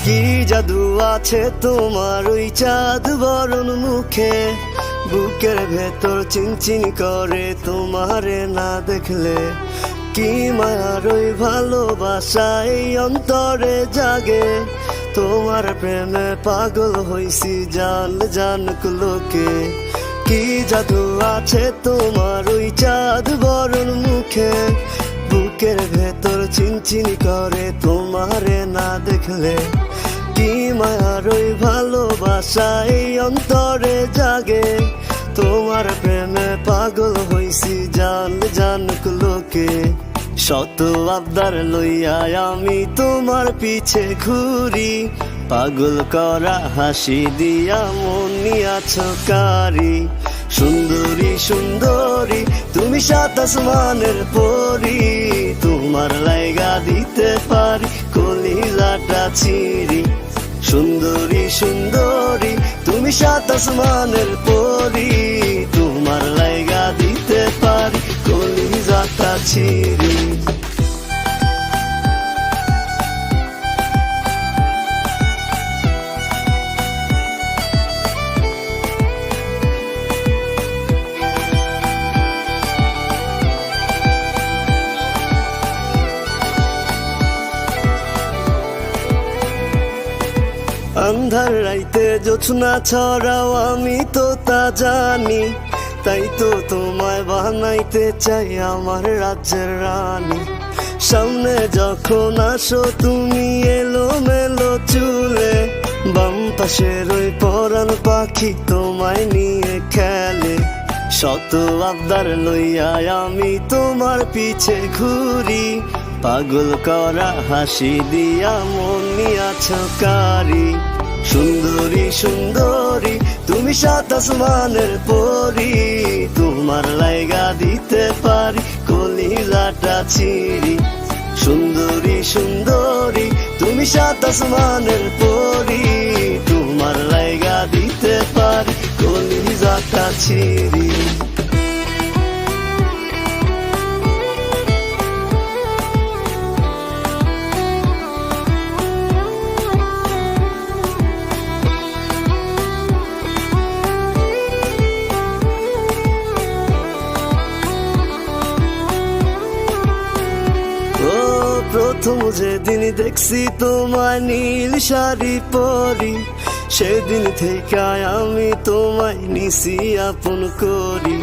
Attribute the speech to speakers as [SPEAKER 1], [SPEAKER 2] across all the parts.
[SPEAKER 1] কি জাদু আছে তোমার ওই চাঁদ বরণ মুখে, বুকের ভেতর চিনচিন করে তোমারে না দেখলে। কি মায়ার ওই ভালোবাসা এই অন্তরে জাগে, তোমার প্রেমে পাগল হইছি জান জানুক লোকে। কি জাদু আছে তোমার ওই চাঁদ বরণ মুখে, বুকের ভেতর চিনচিন করে তোমারে না দেখলে। কি মায়ার ওই ভালোবাসা এই অন্তরে জাগে, তোমার প্রেমে পাগল হইছি জান জানুক লোকে। শত আবদার লইয়া আমি তোমার পিছে ঘুরি, পাগল করা হাসি দিয়া মন নিয়াছ কারি। সুন্দরী সুন্দরী তুমি সাত আসমানের পরি, তোমার লাইগা দিতে পারি কলিজাটা ছিঁড়ি। সুন্দরী সুন্দরী তুমি সাত আসমানের পরি, তোমার লাইগা দিতে পারি কলিজাটা ছিঁড়ি। আন্ধার রাইতে জোছনা ছড়াও আমি তো তা জানি, তাই তো তোমায় বানাইতে চাই আমার রাজ্যের রানী। সামনে যখন আসো তুমি এলো মেলো চুলে, বাম পাশের ওই পরাণ পাখি তোমায় নিয়ে খেলে। শত আবদার লইয়া আমি তোমার পিছে ঘুরি, পাগল করা হাসি দিয়া মন নিয়াছ কারি। সুন্দরী সুন্দরী তুমি সাত আসমানের পরি, তোমার লাইগা দিতে পারি কলিজাটা ছিঁড়ি। সুন্দরী সুন্দরী তুমি সাত আসমানের পরি, তোমার লাইগা দিতে পারি কলিজাটা ছিঁড়ি। প্রথম যেদিন দেখছি তোমায় নীল শাড়ি পরি, সেদিন থেকে আমি তোমায় নিছি আপন করি।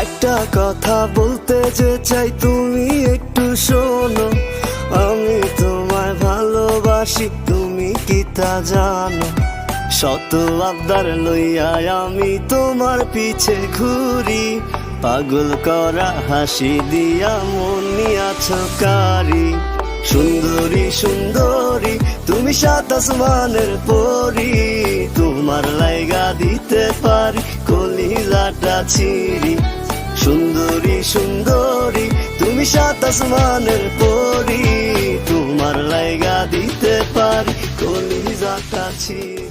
[SPEAKER 1] একটা কথা বলতে যে চাই তুমি একটু শোনো, আমি তোমায় ভালোবাসি তুমি কি তা জানো। শত আবদার লইয়া আমি তোমার পিছে ঘুরি, পাগল করা হাসি দিয়া মন নিয়াছ কারি। সুন্দরী সুন্দরী তুমি সাত আসমানের পরি, তোমার লাইগা দিতে পারি কলিজাটা ছিঁড়ি। সুন্দরী সুন্দরী তুমি সাত আসমানের পরি, তোমার লাইগা দিতে পারি কলিজাটা ছিঁড়ি।